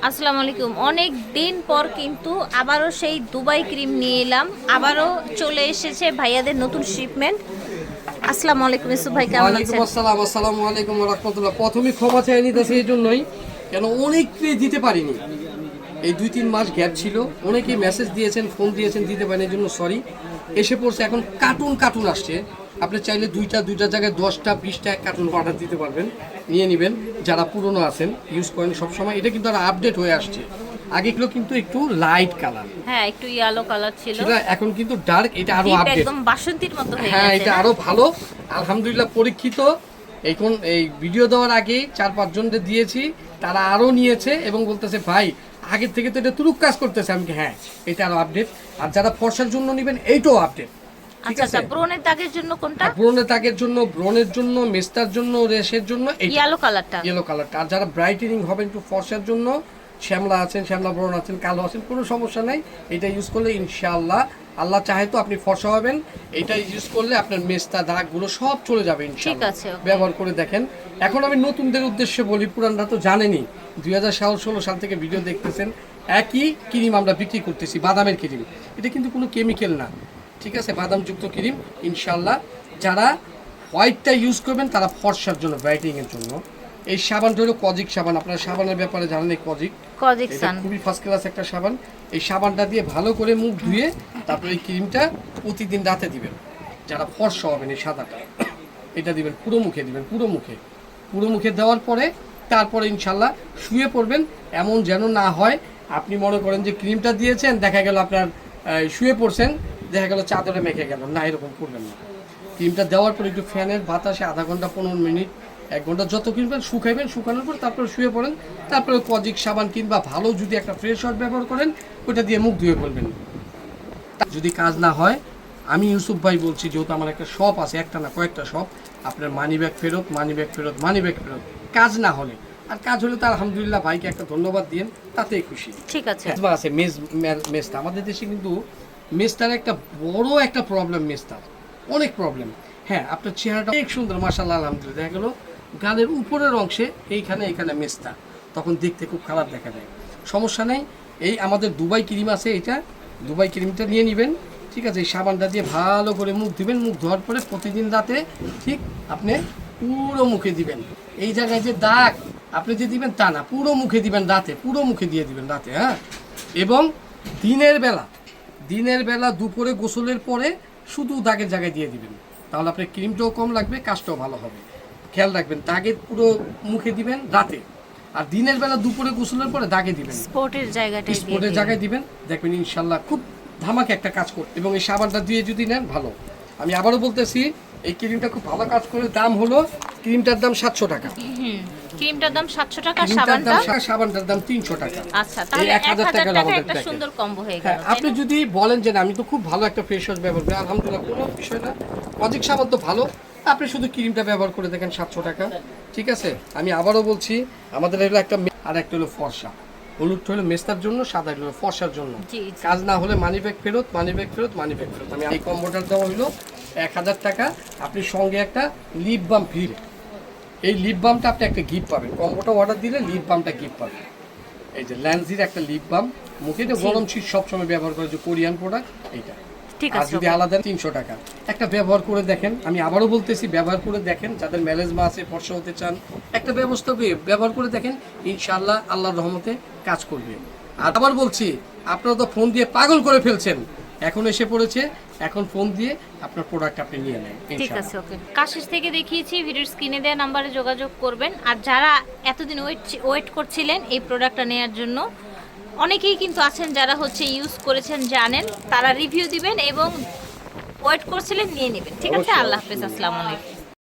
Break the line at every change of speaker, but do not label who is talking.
আসসালামু আলাইকুম। অনেক দিন পর কিন্তু আবারও সেই দুবাই ক্রিম নিয়ে এলাম, আবারও চলে এসেছে ভাইয়াদের নতুন শিপমেন্ট। আসসালামু আলাইকুম ইউসুফ ভাই, কেমন
ওয়ালাইকুম
আছেন?
আসসালাম। আসসালামু আলাইকুম ওয়া রাহমাতুল্লাহ। প্রথমে ক্ষমা চাই নিতেছি এই জন্যই, কেন অনেককে দিতে পারিনি, এই 2-3 মাস গ্যাপ ছিল, অনেকেই মেসেজ দিয়েছেন, ফোন দিয়েছেন, দিতে পারেন, এই জন্য সরি। এসে পড়ছে এখন কার্টুন আসছে। আপনি চাইলে দুইটা জায়গায় 10টা 20টা কার্টুন অর্ডার দিতে পারবেন, নিয়ে নেবেন। যারা পুরনো আছেন, ইউজ করেন সবসময়, এটা কিন্তু আর আপডেট হয়ে আসছে। আগে ছিল কিন্তু একটু লাইট কালার,
হ্যাঁ, একটু ইয়েলো কালার ছিল,
এখন কিন্তু ডার্ক, এটা আরো
ডিপ
আপডেট।
একদম বাসন্তীর মতো হয়ে
হ্যাঁ,
গেছে।
এটা আরো ভালো, আলহামদুলিল্লাহ পরীক্ষিত। এখন এই ভিডিও দেওয়ার আগে 4-5 জনকে দিয়েছি, তারা আরো নিয়েছে এবং বলতেছে ভাই আগের থেকে তো এটা তুরুক কাজ করতেছে। আমি হ্যাঁ, এটা আরো আপডেট। আর যারা ফর্সার জন্য নেবেন, এইটাও আপডেট। ঠিক
আচ্ছা,
আছে,
ব্রনের দাগের জন্য কোনটা?
ব্রনের দাগের জন্য, ব্রনের জন্য, মেস্তার জন্য, রেশের জন্য
ইয়েলো কালারটা।
ইয়েলো কালারটা। আর যারা ব্রাইটেনিং হবেন একটু ফর্সার জন্য, শ্যামলা আছেন, শ্যামলা ব্রণ আছেন, কালো আছেন, কোনো সমস্যা নাই। এটা ইউজ করলে ইনশাআল্লাহ, আল্লাহ চাহে তো আপনি ফর্সা হবেন। এটা ইউজ করলে আপনার মেস্তা দাগগুলো সব চলে যাবে ইনশাআল্লাহ।
ঠিক আছে, okay.
ব্যবহার করে দেখেন। এখন আমি নতুনদের উদ্দেশ্যে বলি, পুরানরা তো জানেনই, 2016 সাল থেকে ভিডিও দেখতেছেন। একই ক্রিম আমরা বিক্রি করতেছি, বাদামের ক্রিম। এটা কিন্তু কোনো কেমিক্যাল না, ঠিক আছে, বাদামযুক্ত ক্রিম ইনশাআল্লাহ। যারা হোয়াইটটা ইউজ করবেন তারা ফর্সার জন্য, ব্রাইটেনিংয়ের জন্য। এই সাবানটা হলো কজিক সাবান, আপনারা সাবানের ব্যাপারে জানেন, এই কজিক এটা খুবই ফার্স্ট ক্লাস একটা সাবান। এই সাবানটা দিয়ে ভালো করে মুখ ধুয়ে তারপরে এই ক্রিমটা প্রতিদিন রাতে দিবেন। যারা ফর্সা হবেন, এই সাদাটা এটা দিবেন, পুরো মুখে দিবেন, পুরো মুখে দেওয়ার পরে তারপরে ইনশাল্লাহ শুয়ে পড়বেন। এমন যেন না হয় আপনি মনে করেন যে ক্রিমটা দিয়েছেন, দেখা গেল আপনার শুয়ে পড়ছেন, দেখা গেল চাদরে মেখে গেল, না, এরকম করবেন না। ক্রিমটা দেওয়ার পর একটু ফ্যানের বাতাসে আধা ঘন্টা 15 মিনিট 1 ঘন্টা যত কিনবেন শুকাইবেন, শুকানোর পর তারপরে শুয়ে পড়েন। তারপরে কজিক সাবান কিংবা ভালো যদি একটা ফ্রেশ ওয়াটার ব্যবহার করেন, ওইটা দিয়ে মুখ ধুয়ে পড়বেন। যদি কাজ না হয়, আমি ইউসুফ ভাই বলছি, যেহেতু আমার একটা শপ আছে, একটা না কয়েকটা শপ, আপনার মানি ব্যাগ ফেরত, মানি ব্যাগ ফেরত, মানি ব্যাগ ফেরত। কাজ না হলে, আর কাজ হলে তো আলহামদুলিল্লাহ ভাইকে একটা ধন্যবাদ দিন, তাতেই খুশি।
ঠিক আছে।
আছে মেস্তা, আমাদের দেশে কিন্তু মেস্তার একটা বড় একটা প্রবলেম, মেস্তার অনেক প্রবলেম। হ্যাঁ, আপনার চেহারাটা অনেক সুন্দর, মাশাআল্লাহ, আলহামদুলিল্লাহ, দেখা গেলো গালের উপরের অংশে এইখানে মেস্তা, তখন দেখতে খুব খারাপ দেখা যায়। সমস্যা নেই, এই আমাদের দুবাই ক্রিম আছে, এটা দুবাই ক্রিমটা নিয়ে নেবেন। ঠিক আছে, এই সাবানটা দিয়ে ভালো করে মুখ দিবেন। মুখ ধোয়ার পরে প্রতিদিন রাতে ঠিক আপনি পুরো মুখে দিবেন। এই জায়গায় যে দাগ আপনি যে দিবেন তা না, পুরো মুখে দিবেন রাতে, পুরো মুখে দিয়ে দিবেন রাতে। হ্যাঁ, এবং দিনের বেলা দুপুরে গোসলের পরে শুধু দাগের জায়গায় দিয়ে দিবেন, তাহলে আপনার ক্রিমটাও কম লাগবে, কাজটাও ভালো হবে। খেয়াল রাখবেন, দাগের পুরো মুখে দিবেন রাতে, আর দিনের বেলা দুপুরে গোসলের পরে দাগে দিবেন,
স্পটের
জায়গায় দিবেন। দেখবেন ইনশাল্লাহ খুব ধামাকে একটা কাজ করবে। এবং এই সাবানটা দিয়ে যদি নেন ভালো। আমি আবারও বলতেছি, এই ক্রিমটা খুব ভালো কাজ করে। দাম হলো, ক্রিমটার দাম 700 টাকা,
ক্রিমটার দাম 700 টাকা,
সাবানটার দাম 300 টাকা।
আচ্ছা, তাহলে 1000 টাকা একটা সুন্দর কম্বো হয়ে গেল।
আপনি যদি বলেন যে আমি তো খুব ভালো একটা ফেস ওয়াশ ব্যবহার করি, আলহামদুলিল্লাহ, কোনো বিষয় না, কজিক সাবান তো ভালো, আপনি শুধু ক্রিমটা ব্যবহার করে দেখেন, 700 টাকা। ঠিক আছে, আমি আবারও বলছি, আমাদের হলো একটা আর একটা হলো ফর্সা। হলুদটা হলো মেস্তার জন্য, সাদা হলো ফর্সার জন্য। কাজ না হলে মানি ব্যাগ ফেরত, মানি ব্যাগ ফেরত, মানি ব্যাগ ফেরত। আমি এই কম্বোটার দাম হলো 1000 টাকা। আপনি সঙ্গে একটা লিপ বাম ফ্রি, এই লিপ বামটা আপনি একটা গিফট পাবেন। কম্বোটা অর্ডার দিলে লিপ বামটা গিফট পাবেন। এই যে ল্যান্সির একটা লিপ বাম, মুখে তো গরম শীত সবসময় ব্যবহার করে, যে কোরিয়ান প্রোডাক্ট এইটা। আর যদি আলাদা 300 টাকা একটা ব্যবহার করে দেখেন। আমি আবারও বলতেছি, ব্যবহার করে দেখেন। যাদের ম্যালেজমা আছে, ফর্সা হতে চান, একটা ব্যবস্থা করে ব্যবহার করে দেখেন, ইনশাআল্লাহ আল্লাহর রহমতে কাজ করবে। আর আবার বলছি, আপনারা তো ফোন দিয়ে পাগল করে ফেলছেন, এখন এসে পড়েছে, এখন ফোন দিয়ে আপনার প্রোডাক্ট আপনি নিয়ে নেন।
ঠিক আছে, ওকে। কাশিস থেকে দেখিয়েছি, ভিডিওর স্ক্রিনে দেওয়া নাম্বারে যোগাযোগ করবেন। আর যারা এতদিন ওয়েট করছিলেন এই প্রোডাক্টটা নেওয়ার জন্য, অনেকেই কিন্তু আছেন যারা ইউজ করেছেন, জানেন, তারা রিভিউ দিবেন এবং ওয়েট করছিলেন, নিয়ে নেবেন। ঠিক আছে, আল্লাহ হাফেজ, আসসালামু আলাইকুম।